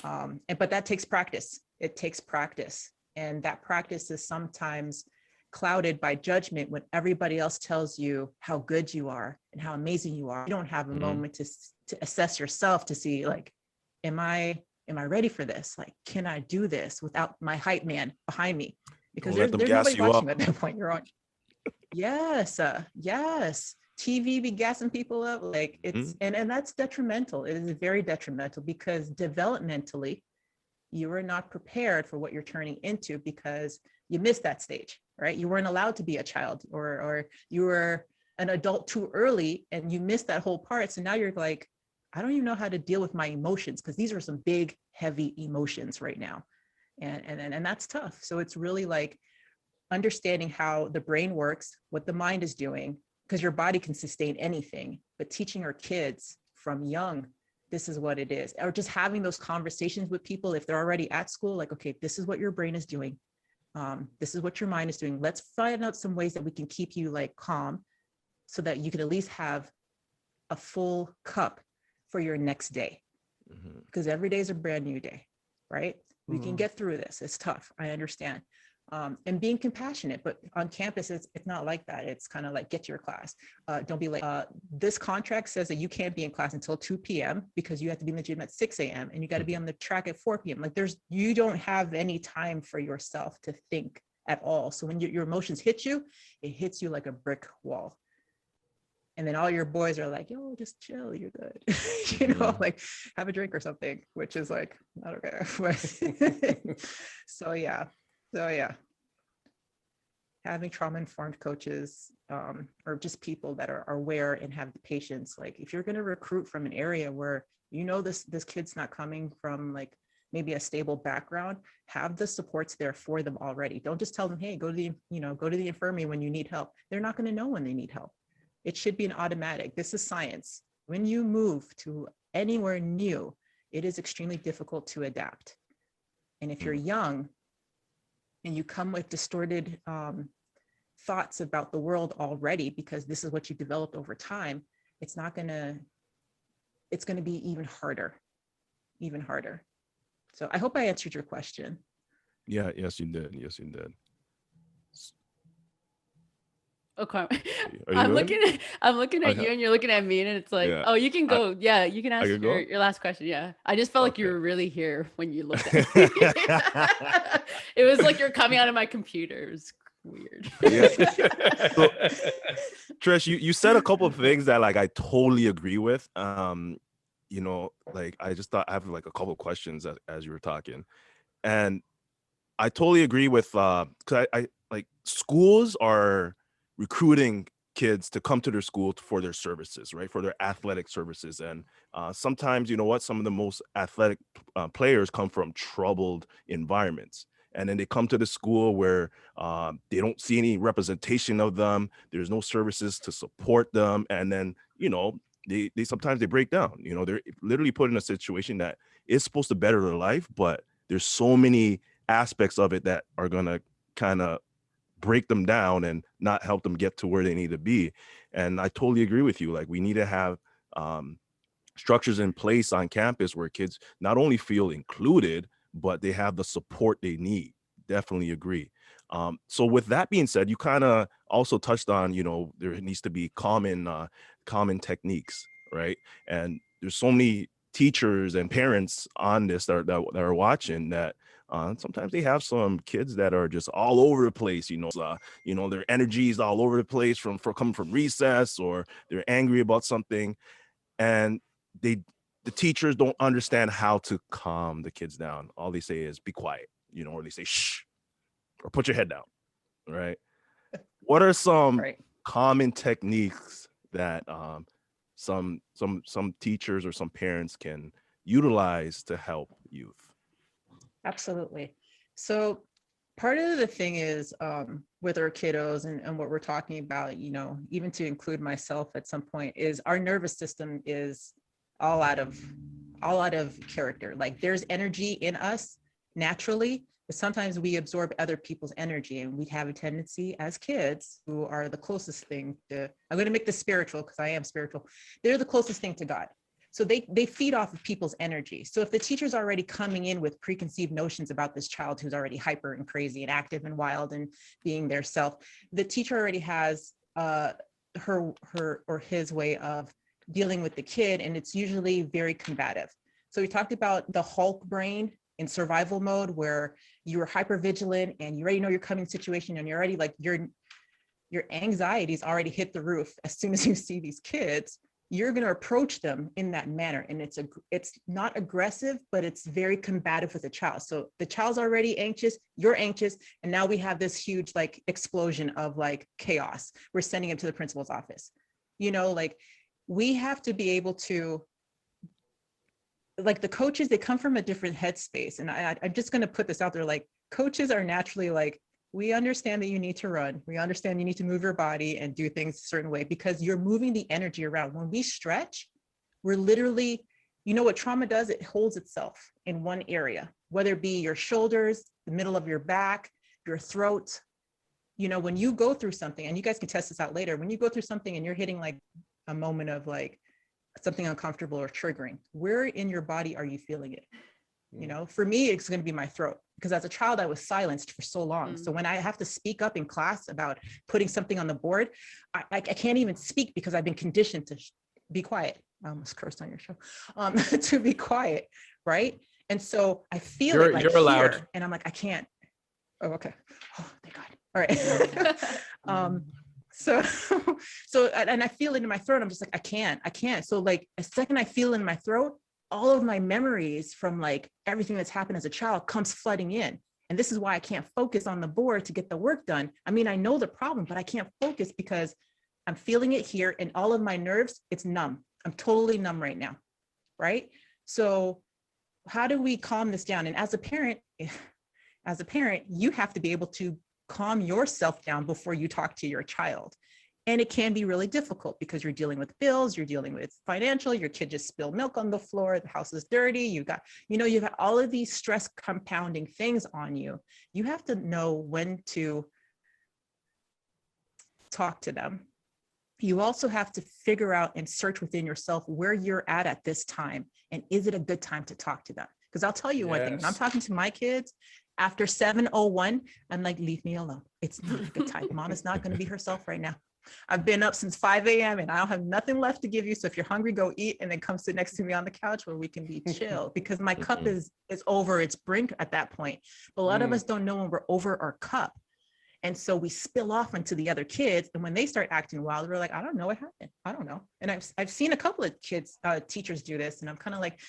But that takes practice. It takes practice. And that practice is sometimes clouded by judgment when everybody else tells you how good you are and how amazing you are. You don't have a moment to assess yourself to see like, am I ready for this? Like, can I do this without my hype man behind me? Because there's nobody watching at that point. You're on. Yes. Yes. TV be gassing people up, like it's and that's detrimental. It is very detrimental because developmentally you are not prepared for what you're turning into because you missed that stage, right? You weren't allowed to be a child or you were an adult too early and you missed that whole part. So now you're like, I don't even know how to deal with my emotions because these are some big, heavy emotions right now. And that's tough. So it's really like understanding how the brain works, what the mind is doing, because your body can sustain anything, but teaching our kids from young, this is what it is. Or just having those conversations with people if they're already at school, like, okay, this is what your brain is doing. This is what your mind is doing. Let's find out some ways that we can keep you like calm so that you can at least have a full cup for your next day. Because every day is a brand new day, right? We can get through this. It's tough. I understand. And being compassionate, but on campus, it's not like that. It's kind of like, get to your class. Don't be late. This contract says that you can't be in class until 2 p.m. because you have to be in the gym at 6 a.m. and you got to be on the track at 4 p.m. Like you don't have any time for yourself to think at all. So when your emotions hit you, it hits you like a brick wall. And then all your boys are like, yo, just chill, you're good. Like have a drink or something, which is like, not okay. So yeah. Having trauma-informed coaches or just people that are aware and have the patience. Like if you're going to recruit from an area where this kid's not coming from like maybe a stable background, have the supports there for them already. Don't just tell them, hey, go to the infirmary when you need help. They're not going to know when they need help. It should be an automatic. This is science. When you move to anywhere new, it is extremely difficult to adapt. And if you're young, and you come with distorted thoughts about the world already, because this is what you developed over time, it's going to be even harder. So I hope I answered your question. Yeah, yes, you did. Okay. Are you I'm good? looking at Okay. you and you're looking at me and it's like, Yeah. oh, you can I, go. Yeah, you can I ask could go. your last question. Yeah. I just felt like you Okay. were really here when you looked at me. It was like you're coming out of my computer. It was weird. Yeah. So Trish, you said a couple of things that like I totally agree with. You know, like I just thought I have like a couple of questions as you were talking. And I totally agree with because I like schools are recruiting kids to come to their school for their services, right? For their athletic services. And sometimes, you know what, some of the most athletic players come from troubled environments. And then they come to the school where they don't see any representation of them. There's no services to support them. And then, you know, they sometimes they break down. You know, they're literally put in a situation that is supposed to better their life, but there's so many aspects of it that are going to kind of break them down and not help them get to where they need to be. And I totally agree with you. Like we need to have structures in place on campus where kids not only feel included, but they have the support they need. Definitely agree. So with that being said, you kind of also touched on, you know, there needs to be common techniques, right? And there's so many teachers and parents on this that are watching that sometimes they have some kids that are just all over the place, you know, their energy is all over the place for coming from recess, or they're angry about something, and the teachers don't understand how to calm the kids down. All they say is be quiet, you know, or they say shh, or put your head down, right? What are some Right. common techniques that some teachers or some parents can utilize to help youth? Absolutely. So part of the thing is with our kiddos and what we're talking about, you know, even to include myself at some point, is our nervous system is all out of character. Like there's energy in us naturally, but sometimes we absorb other people's energy, and we have a tendency as kids, who are the closest thing to, I'm going to make this spiritual because I am spiritual. They're the closest thing to God. So they feed off of people's energy. So if the teacher's already coming in with preconceived notions about this child who's already hyper and crazy and active and wild and being their self, the teacher already has her or his way of dealing with the kid, and it's usually very combative. So we talked about the Hulk brain in survival mode, where you are hyper vigilant and you already know your coming situation, and you're already like your anxiety's already hit the roof. As soon as you see these kids, you're going to approach them in that manner, and it's not aggressive, but it's very combative with the child. So the child's already anxious, you're anxious, and now we have this huge like explosion of like chaos. We're sending him to the principal's office. You know, like we have to be able to, like the coaches, they come from a different headspace, and I'm just going to put this out there, like coaches are naturally like, we understand that you need to run. We understand you need to move your body and do things a certain way, because you're moving the energy around. When we stretch, we're literally, you know what trauma does? It holds itself in one area, whether it be your shoulders, the middle of your back, your throat. You know, when you go through something, and you guys can test this out later, when you go through something and you're hitting like a moment of like something uncomfortable or triggering, where in your body are you feeling it? You know, for me, it's going to be my throat, because as a child, I was silenced for so long. So when I have to speak up in class about putting something on the board, I can't even speak, because I've been conditioned to be quiet. I almost cursed on your show, to be quiet, right? And so I feel it like you're allowed. here, and I'm like, I can't. Oh, okay. Oh, thank God. All right. So, and I feel it in my throat. I'm just like, I can't. So like, a second I feel it in my throat, all of my memories from like everything that's happened as a child comes flooding in. And this is why I can't focus on the board to get the work done. I mean, I know the problem, but I can't focus because I'm feeling it here, and all of my nerves, it's numb. I'm totally numb right now. Right. So how do we calm this down? And as a parent, you have to be able to calm yourself down before you talk to your child. And it can be really difficult, because you're dealing with bills, you're dealing with financial, your kid just spilled milk on the floor, the house is dirty, you've got all of these stress compounding things on you. You have to know when to talk to them. You also have to figure out and search within yourself where you're at this time. And is it a good time to talk to them? Because I'll tell you one thing, when I'm talking to my kids, After 7:01, I'm like, leave me alone. It's not a good time. Mom is not going to be herself right now. I've been up since 5 a.m. and I don't have nothing left to give you. So if you're hungry, go eat and then come sit next to me on the couch where we can be chill, because my cup is over its brink at that point. But a lot of us don't know when we're over our cup. And so we spill off into the other kids. And when they start acting wild, we're like, I don't know what happened. I don't know. And I've seen a couple of kids, teachers do this. And I'm kind of like,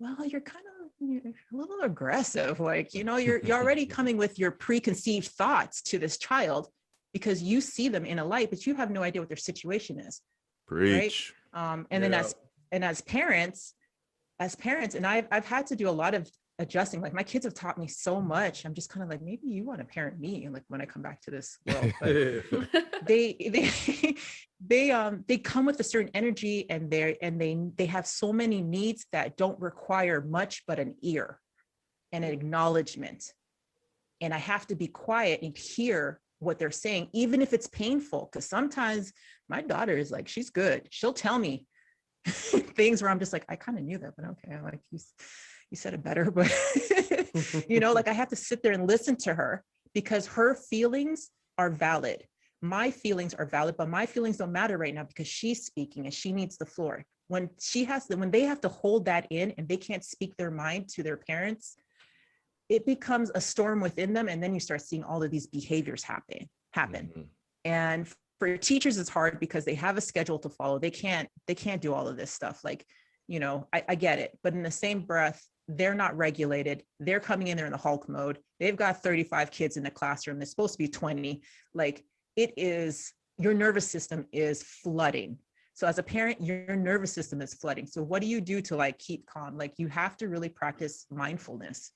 well, you're a little aggressive. Like, you're already coming with your preconceived thoughts to this child because you see them in a light, but you have no idea what their situation is. Preach. Right. Then as parents, and I've had to do a lot of adjusting. Like, my kids have taught me so much. I'm just kind of like, maybe you want to parent me, like, when I come back to this world. But they come with a certain energy, and they have so many needs that don't require much but an ear and an acknowledgement. And I have to be quiet and hear what they're saying, even if it's painful. Because sometimes my daughter is like, she's good. She'll tell me things where I'm just like, I kind of knew that, but okay. I'm like, you said it better, but like, I have to sit there and listen to her because her feelings are valid. My feelings are valid, but my feelings don't matter right now because she's speaking and she needs the floor. When they have to hold that in and they can't speak their mind to their parents, it becomes a storm within them. And then you start seeing all of these behaviors happen. Mm-hmm. And for teachers, it's hard because they have a schedule to follow. They can't do all of this stuff. Like, I get it. But in the same breath, they're not regulated. They're coming in there in the Hulk mode. They've got 35 kids in the classroom. There's supposed to be 20. Like, your nervous system is flooding. So as a parent, your nervous system is flooding. So what do you do to, like, keep calm? Like, you have to really practice mindfulness.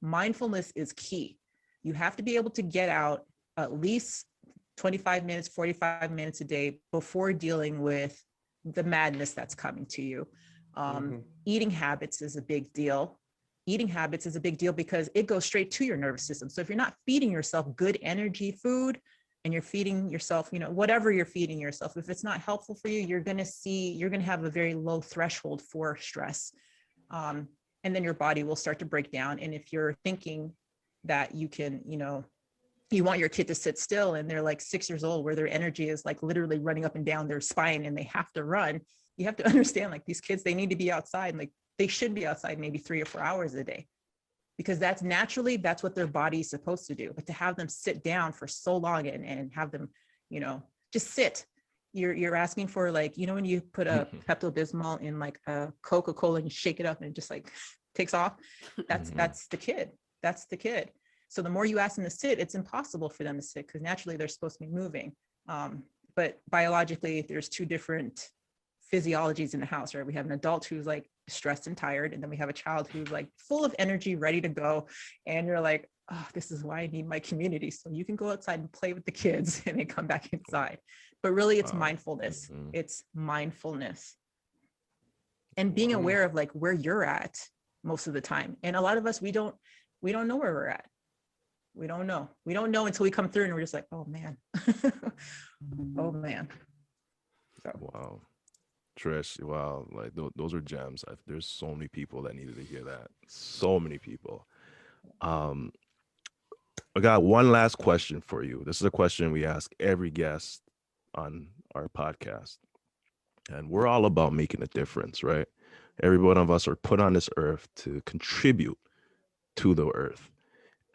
Mindfulness is key. You have to be able to get out at least 25 minutes, 45 minutes a day before dealing with the madness that's coming to you. Eating habits is a big deal. Eating habits is a big deal because it goes straight to your nervous system. So if you're not feeding yourself good energy food, and you're feeding yourself, whatever you're feeding yourself, if it's not helpful for you, you're going to have a very low threshold for stress. And then your body will start to break down. And if you're thinking that you can, you want your kid to sit still and they're like 6 years old, where their energy is like literally running up and down their spine and they have to run, you have to understand, like, these kids, they need to be outside, and like, they should be outside maybe 3 or 4 hours a day, because that's what their body is supposed to do. But to have them sit down for so long and have them, just sit, you're asking for, like, when you put a Pepto-Bismol in like a Coca-Cola and you shake it up and it just like takes off, that's the kid. That's the kid. So the more you ask them to sit, it's impossible for them to sit because naturally they're supposed to be moving. But biologically, there's two different physiologies in the house, right? We have an adult who's like stressed and tired, and then we have a child who's like full of energy, ready to go. And you're like, oh, this is why I need my community. So you can go outside and play with the kids and then come back inside. But really, it's mindfulness. It's mindfulness. And being aware of like where you're at most of the time. And a lot of us, we don't know where we're at. We don't know until we come through and we're just like, oh man, oh man. So. Wow. Trish, wow, like those are gems. There's so many people that needed to hear that. So many people. I got one last question for you. This is a question we ask every guest on our podcast. And we're all about making a difference, right? Every one of us are put on this earth to contribute to the earth.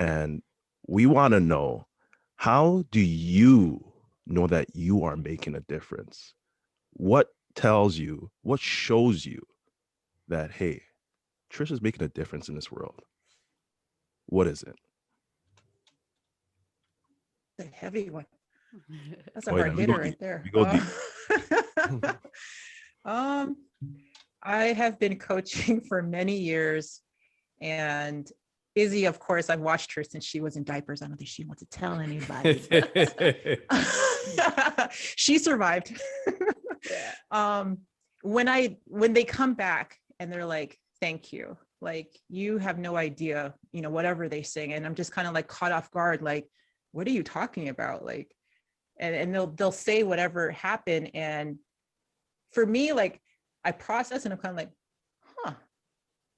And we want to know, how do you know that you are making a difference? What tells you, what shows you that, hey, Trish is making a difference in this world? What is it? A heavy one. That's a hard hitter right there. We go deep. I have been coaching for many years, and Izzy, of course, I've watched her since she was in diapers. I don't think she wants to tell anybody. She survived. When they come back and they're like, thank you, like, you have no idea, whatever they sing, and I'm just kind of like caught off guard, like, what are you talking about? Like, and they'll say whatever happened, and for me, like, I process and I'm kind of like,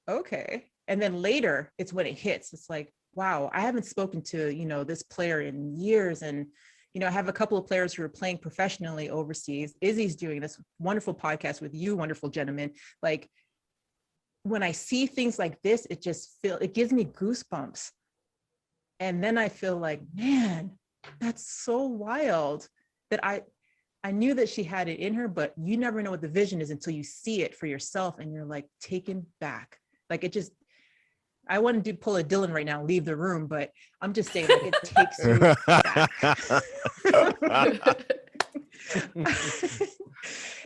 okay. And then later it's when it hits, it's like, wow, I haven't spoken to, this player in years. And, I have a couple of players who are playing professionally overseas. Izzy's doing this wonderful podcast with you, wonderful gentlemen. Like, when I see things like this, it gives me goosebumps. And then I feel like, man, that's so wild that I knew that she had it in her, but you never know what the vision is until you see it for yourself and you're like taken back. Like I wouldn't pull a Dylan right now, leave the room, but I'm just saying, like, it takes you back.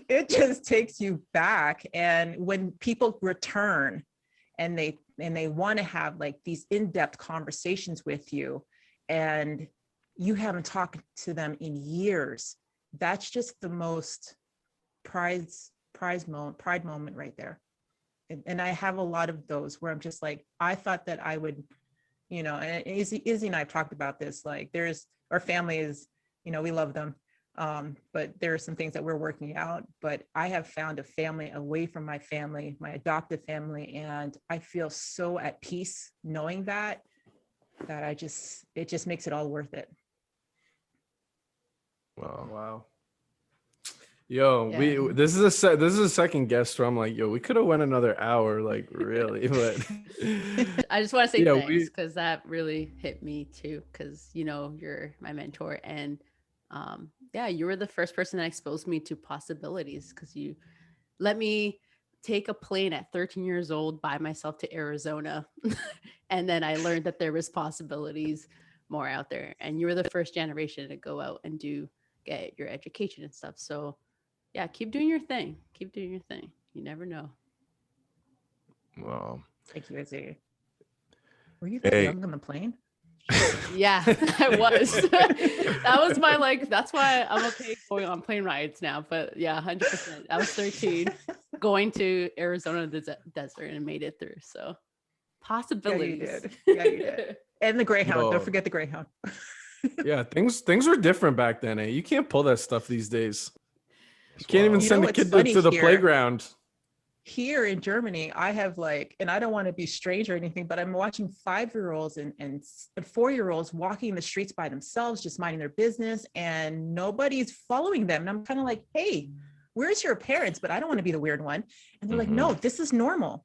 It just takes you back. And when people return and they want to have like these in-depth conversations with you and you haven't talked to them in years, that's just the most pride moment right there. And I have a lot of those where I'm just like, I thought that I would, and Izzy and I have talked about this, like our family is, we love them. But there are some things that we're working out, but I have found a family away from my family, my adoptive family. And I feel so at peace knowing that it just makes it all worth it. Wow. Yo, Yeah. this is a second guest where I'm like, yo, we could have went another hour, like really, but I just want to say Yeah, thanks because that really hit me too. Because you're my mentor, and you were the first person that exposed me to possibilities. Because you let me take a plane at 13 years old by myself to Arizona, and then I learned that there was possibilities more out there. And you were the first generation to go out and get your education and stuff. So yeah, keep doing your thing. Keep doing your thing. You never know. Wow. Thank you, Izzy. Were you that young on the plane? Yeah, I was. That was that's why I'm okay going on plane rides now. But yeah, 100%. I was 13 going to Arizona desert and made it through. So possibilities. Yeah, you did. And the Greyhound. Yo. Don't forget the Greyhound. yeah, things were different back then. You can't pull that stuff these days. You can't even send a kid to the playground. Here in Germany, I have and I don't want to be strange or anything, but I'm watching 5-year-olds and 4-year-olds walking the streets by themselves, just minding their business, and nobody's following them. And I'm kind of like, hey, where's your parents? But I don't want to be the weird one. And they're like, no, this is normal.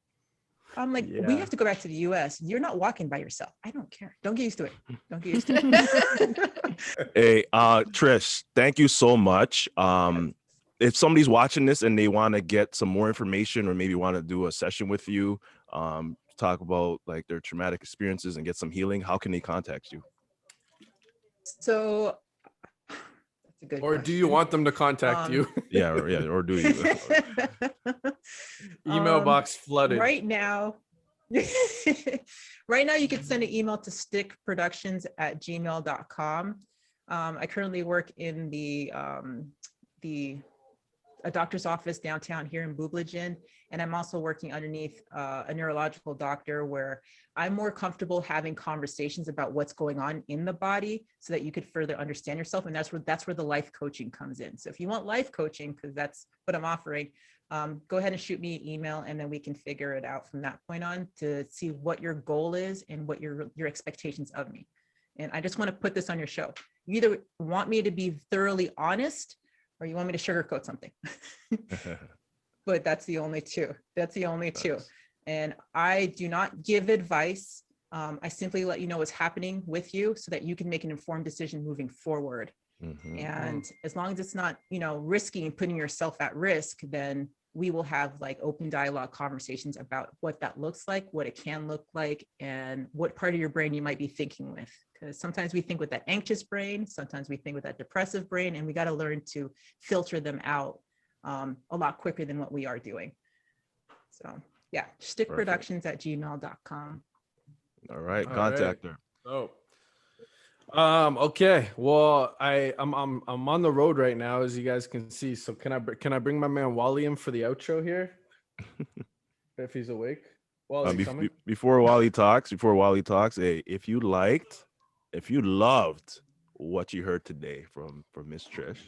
I'm like, we have to go back to the US. You're not walking by yourself. I don't care. Don't get used to it. Don't get used to it. Hey, Trish, thank you so much. If somebody's watching this and they want to get some more information or maybe want to do a session with you, talk about like their traumatic experiences and get some healing, how can they contact you? So that's a good Or question. do you want them to contact you? Yeah, or do you? Email box flooded. Right now, you can send an email to stickproductions@gmail.com. I currently work in a doctor's office downtown here in Bublingen. And I'm also working underneath a neurological doctor where I'm more comfortable having conversations about what's going on in the body so that you could further understand yourself. And that's where the life coaching comes in. So if you want life coaching, because that's what I'm offering, go ahead and shoot me an email and then we can figure it out from that point on to see what your goal is and what your expectations of me. And I just want to put this on your show. You either want me to be thoroughly honest or you want me to sugarcoat something. But that's the only two. Nice. And I do not give advice. I simply let you know what's happening with you so that you can make an informed decision moving forward. Mm-hmm. And as long as it's not, risky and putting yourself at risk, then we will have like open dialogue conversations about what that looks like, what it can look like, and what part of your brain you might be thinking with. Because sometimes we think with that anxious brain, sometimes we think with that depressive brain, and we got to learn to filter them out a lot quicker than what we are doing. So yeah, stickproductions@gmail.com. All right, contact her. Oh. Okay. Well, I'm on the road right now, as you guys can see. So can I bring my man Wally in for the outro here? If he's awake. Wally, before Wally talks, hey, if you loved what you heard today from Miss Trish,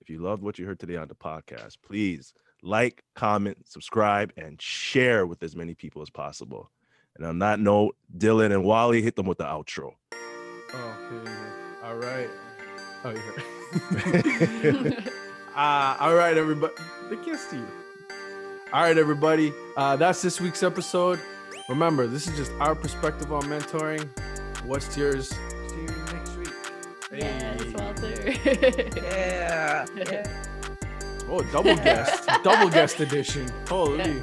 if you loved what you heard today on the podcast, please like, comment, subscribe, and share with as many people as possible. And on that note, Dylan and Wally, hit them with the outro. Oh, yeah. All right. Oh, yeah. All right, everybody. They can't see you. All right, everybody. That's this week's episode. Remember, this is just our perspective on mentoring. What's yours? See you next week. Yes, Hey. Walter. Yeah. Oh, double guest edition. Holy.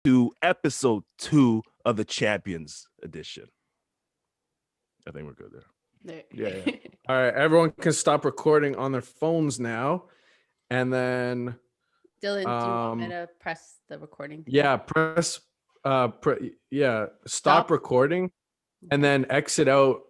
to episode 2 of the Champions Edition. I think we're good there. Yeah. All right, everyone can stop recording on their phones now, and then Dylan, do you want me to press the recording? yeah, press stop recording, and then exit out